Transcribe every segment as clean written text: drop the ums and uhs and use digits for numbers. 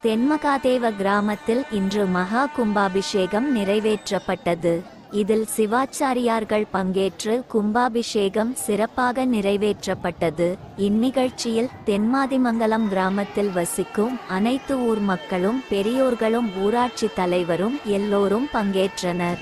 தென்மகாதேவ கிராமத்தில் இன்று மகா கும்பாபிஷேகம் நிறைவேற்றப்பட்டது. இதில் சிவாச்சாரியார்கள் பங்கேற்று கும்பாபிஷேகம் சிறப்பாக நிறைவேற்றப்பட்டது. இந்நிகழ்ச்சியில் தென்மாதிமங்கலம் கிராமத்தில் வசிக்கும் அனைத்து ஊர் மக்களும் பெரியோர்களும் ஊராட்சி தலைவரும் எல்லோரும் பங்கேற்றனர்.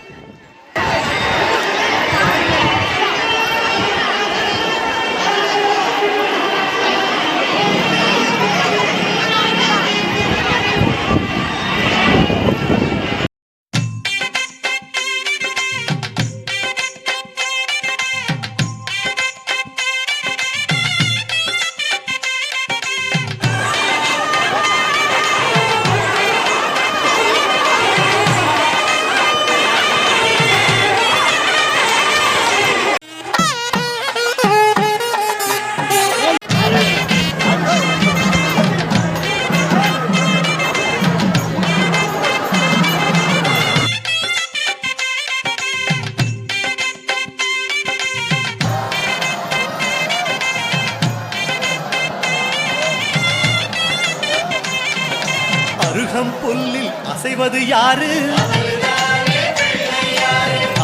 அருகம் புல்லில் அசைவது யாரு?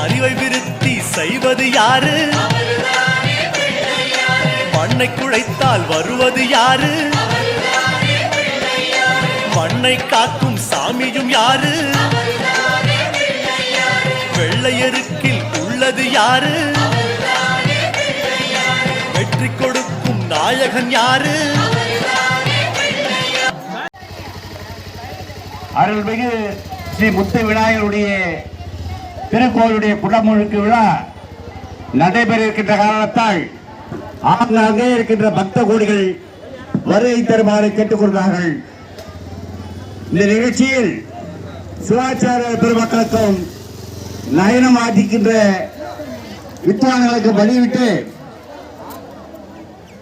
அறிவை விருத்தி செய்வது யாரு? மண்ணை குழைத்தால் வருவது யாரு? மண்ணை காக்கும் சாமியும் யாரு? வெள்ளையருக்கில் உள்ளது யாரு? வெற்றி கொடுக்கும் நாயகன் யாரு? அருள்மிகு ஸ்ரீ முத்து விநாயகருடைய திருக்கோயிலுடைய குடமுழுக்கு விழா நடைபெற இருக்கின்ற காரணத்தால் ஆங்காங்கே இருக்கின்ற பக்த கோடிகள் வருகை தருமாறு கேட்டுக்கொள்கிறார்கள். இந்த நிகழ்ச்சியில் சிவாச்சாரிய பெருமக்களுக்கும் நயனம் ஆதிக்கின்ற வித்வான்களுக்கு வழிவிட்டு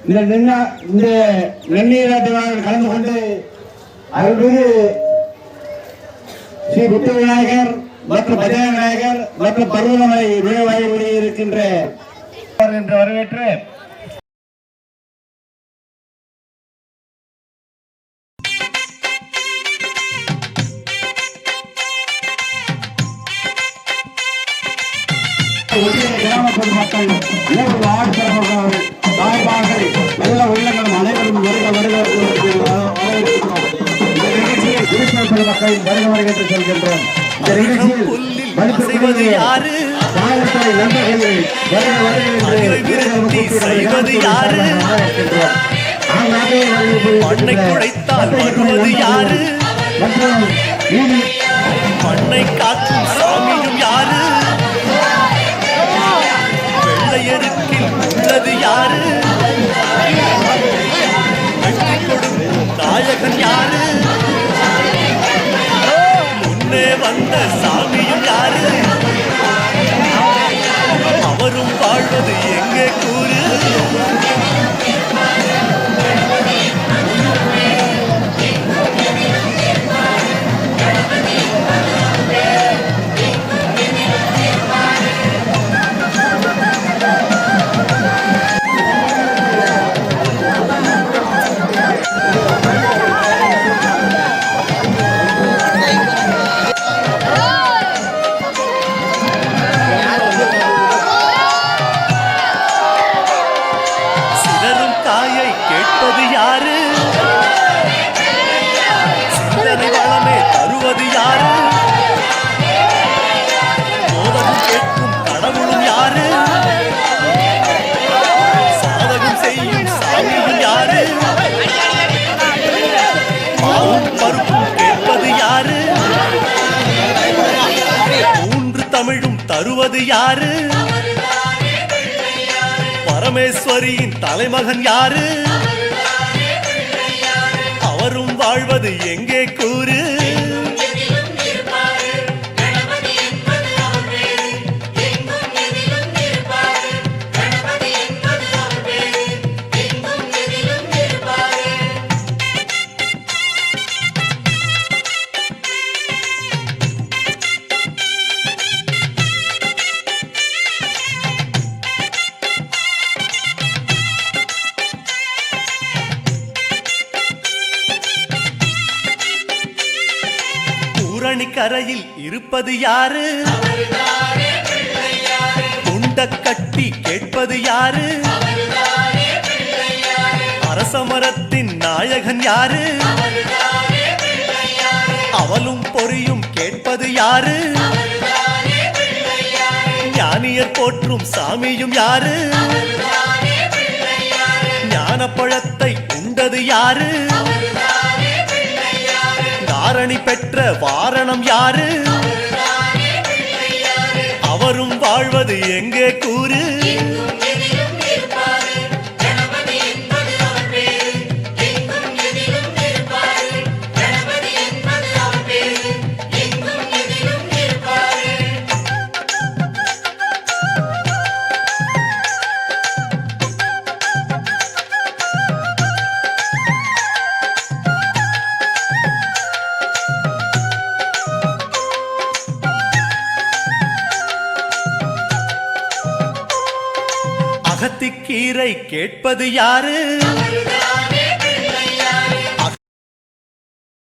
இந்த நன்னீராட்டு கலந்து கொண்டு அருள்மிகு ஸ்ரீ முத்து விநாயகர் மற்றும் பஜன விநாயகர் மற்றும் பருவமலை விழாவாயில் இருக்கின்ற என்று வரவேற்று கிராம பொதுமக்கள் ஊர் வார்டு சிறப்புகள் தாய்மார்கள் நல்ல உள்ளங்களும் அனைவரும் மக்களின் வருக வருக என்று சொல்கின்றோம். இந்த நிகழ்ச்சியில் மண்ணை காக்கும் சாமியும் யாரு? வெள்ளையருக்கில் உள்ளது யாரு? வெற்றி கொடுக்கும் நாயகன் யாரு? முன்னே வந்த சாமியும் யாரு? அவரும் வாழ்வது எங்கே கூறு? கேட்பது யாரு? சிந்தனை வளமே தருவது யாரு? மோதகம் கேட்கும் கடவுளும் யாரு? சாதகம் செய்யும் சாமியும் யாரு? பாவும் பருப்பும் கேட்பது யாரு? மூன்று தமிழும் தருவது யாரு? பரமேஸ்வரியின் தலைமகன் யாரு? அவரும் வாழ்வது எங்கே கூறு? குருகணி கரையில் இருப்பது யாரு குண்ட கட்டி கேட்பது யாரு அரசமரத்தின் நாயகன் யாரு அவலும் பொறியும் கேட்பது யாரு ஞானியர் போற்றும் சாமியும் யாரு ஞான பழத்தை உண்டது யாரு தாரணி பெற்ற வாரணம் யாரு அவரும் வாழ்வது எங்கே கூறு அகத்திக்கீரை கேட்பது யாரு